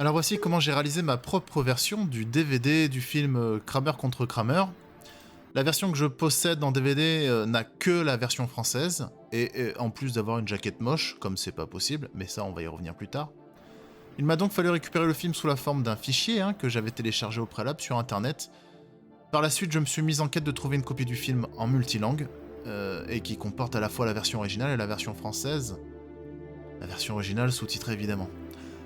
Alors voici comment j'ai réalisé ma propre version du DVD du film Kramer contre Kramer. La version que je possède en DVD n'a que la version française, et en plus d'avoir une jaquette moche, comme c'est pas possible, mais ça on va y revenir plus tard. Il m'a donc fallu récupérer le film sous la forme d'un fichier que j'avais téléchargé au préalable sur internet. Par la suite je me suis mis en quête de trouver une copie du film en multilangue, et qui comporte à la fois la version originale et la version française. La version originale sous-titrée évidemment.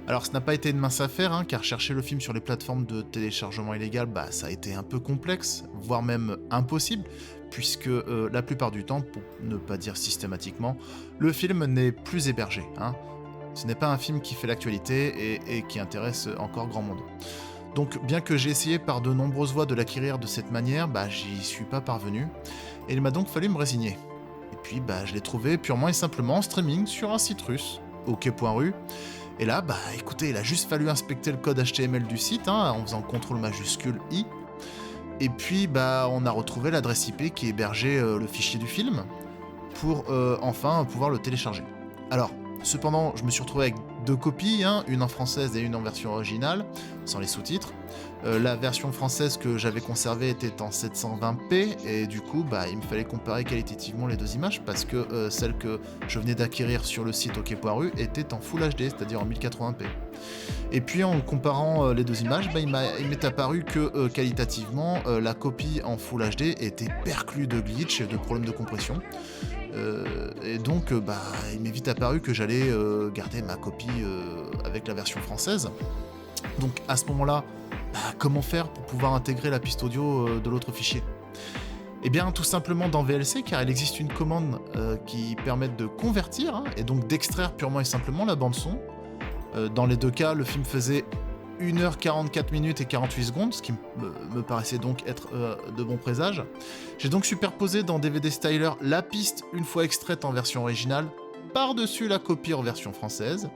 Alors ce n'a pas été une mince affaire, car chercher le film sur les plateformes de téléchargement illégal, ça a été un peu complexe, voire même impossible, puisque la plupart du temps, pour ne pas dire systématiquement, le film n'est plus hébergé. Ce n'est pas un film qui fait l'actualité et qui intéresse encore grand monde. Donc bien que j'ai essayé par de nombreuses voies de l'acquérir de cette manière, j'y suis pas parvenu, et il m'a donc fallu me résigner. Et puis je l'ai trouvé purement et simplement en streaming sur un site russe, ok.ru. Et là, écoutez, il a juste fallu inspecter le code HTML du site, en faisant CTRL majuscule I. Et puis, on a retrouvé l'adresse IP qui hébergeait le fichier du film, pour enfin pouvoir le télécharger. Alors, cependant, je me suis retrouvé avec deux copies, une en française et une en version originale, sans les sous-titres. La version française que j'avais conservée était en 720p, et du coup, il me fallait comparer qualitativement les deux images, parce que celle que je venais d'acquérir sur le site ok.ru était en Full HD, c'est-à-dire en 1080p. Et puis en comparant les deux images, il m'est apparu que qualitativement, la copie en Full HD était perclue de glitch et de problèmes de compression. Et donc, il m'est vite apparu que j'allais garder ma copie avec la version française. Donc à ce moment-là, comment faire pour pouvoir intégrer la piste audio de l'autre fichier ? Eh bien, tout simplement dans VLC, car il existe une commande qui permet de convertir, et donc d'extraire purement et simplement la bande-son. Dans les deux cas, le film faisait 1h44 minutes et 48 secondes, ce qui me paraissait donc être de bon présage. J'ai donc superposé dans DVD Styler la piste une fois extraite en version originale, par-dessus la copie en version française,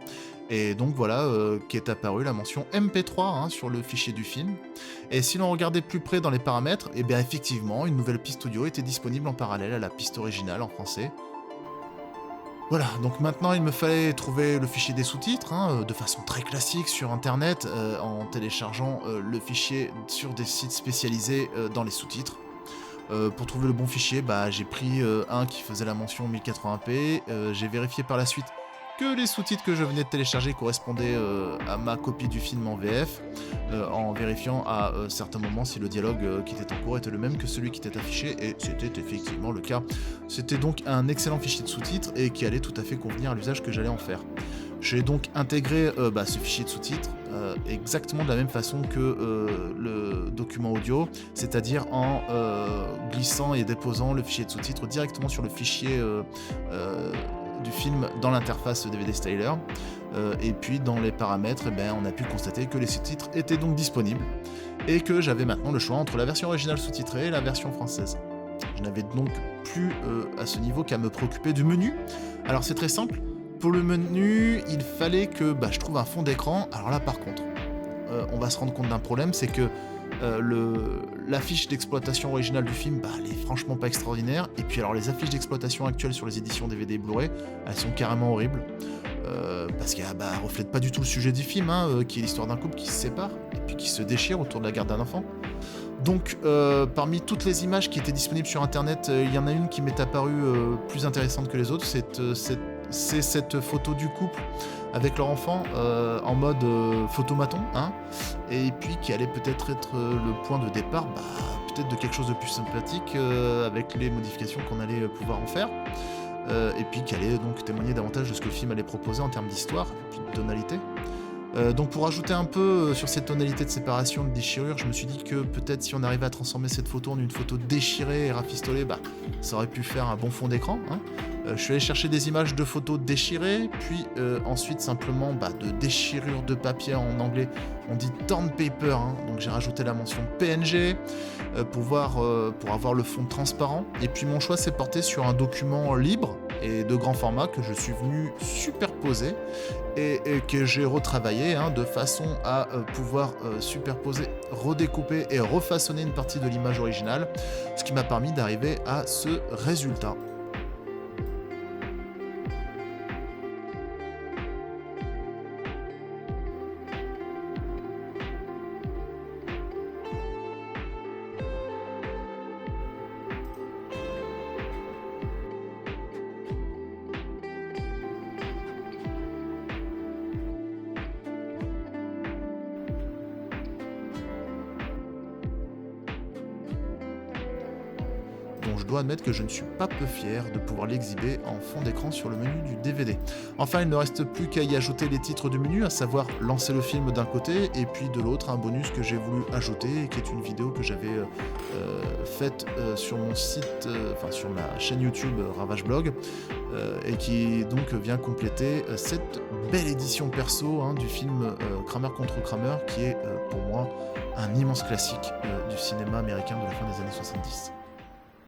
et donc voilà qu'est apparue la mention MP3 sur le fichier du film. Et si l'on regardait plus près dans les paramètres, eh bien effectivement, une nouvelle piste audio était disponible en parallèle à la piste originale en français. Voilà, donc maintenant il me fallait trouver le fichier des sous-titres, de façon très classique sur internet, en téléchargeant le fichier sur des sites spécialisés dans les sous-titres. Pour trouver le bon fichier, j'ai pris un qui faisait la mention 1080p, j'ai vérifié par la suite que les sous-titres que je venais de télécharger correspondaient à ma copie du film en VF, en vérifiant à certains moments si le dialogue qui était en cours était le même que celui qui était affiché, et c'était effectivement le cas. C'était donc un excellent fichier de sous-titres et qui allait tout à fait convenir à l'usage que j'allais en faire. J'ai donc intégré ce fichier de sous-titres exactement de la même façon que le document audio, c'est-à-dire en glissant et déposant le fichier de sous-titres directement sur le fichier du film dans l'interface DVD Styler. Et puis dans les paramètres, on a pu constater que les sous-titres étaient donc disponibles et que j'avais maintenant le choix entre la version originale sous-titrée et la version française. Je n'avais donc plus à ce niveau qu'à me préoccuper du menu. Alors c'est très simple. Pour le menu, il fallait que je trouve un fond d'écran. Alors là par contre, on va se rendre compte d'un problème, c'est que l'affiche d'exploitation originale du film, elle est franchement pas extraordinaire. Et puis alors les affiches d'exploitation actuelles sur les éditions DVD et Blu-ray, elles sont carrément horribles. Parce qu'elles reflètent pas du tout le sujet du film, qui est l'histoire d'un couple qui se sépare et puis qui se déchire autour de la garde d'un enfant. Donc parmi toutes les images qui étaient disponibles sur internet, il y en a une qui m'est apparue plus intéressante que les autres. C'est cette photo du couple avec leur enfant en mode photomaton, et puis qui allait peut-être être le point de départ peut-être de quelque chose de plus sympathique avec les modifications qu'on allait pouvoir en faire, et puis qui allait donc témoigner davantage de ce que le film allait proposer en termes d'histoire et puis de tonalité. Donc pour ajouter un peu sur cette tonalité de séparation, de déchirure, je me suis dit que peut-être si on arrivait à transformer cette photo en une photo déchirée et rafistolée, ça aurait pu faire un bon fond d'écran. Je suis allé chercher des images de photos déchirées, puis ensuite simplement de déchirure de papier, en anglais on dit torn paper, donc j'ai rajouté la mention PNG pour avoir le fond transparent, et puis mon choix s'est porté sur un document libre et de grand format que je suis venu superposer et que j'ai retravaillé de façon à pouvoir superposer, redécouper et refaçonner une partie de l'image originale, ce qui m'a permis d'arriver à ce résultat. dont je dois admettre que je ne suis pas peu fier de pouvoir l'exhiber en fond d'écran sur le menu du DVD. Enfin, il ne reste plus qu'à y ajouter les titres du menu, à savoir lancer le film d'un côté, et puis de l'autre, un bonus que j'ai voulu ajouter, qui est une vidéo que j'avais faite sur mon site, sur ma chaîne YouTube Ravage Blog, et qui donc vient compléter cette belle édition perso du film Kramer contre Kramer, qui est pour moi un immense classique du cinéma américain de la fin des années 70.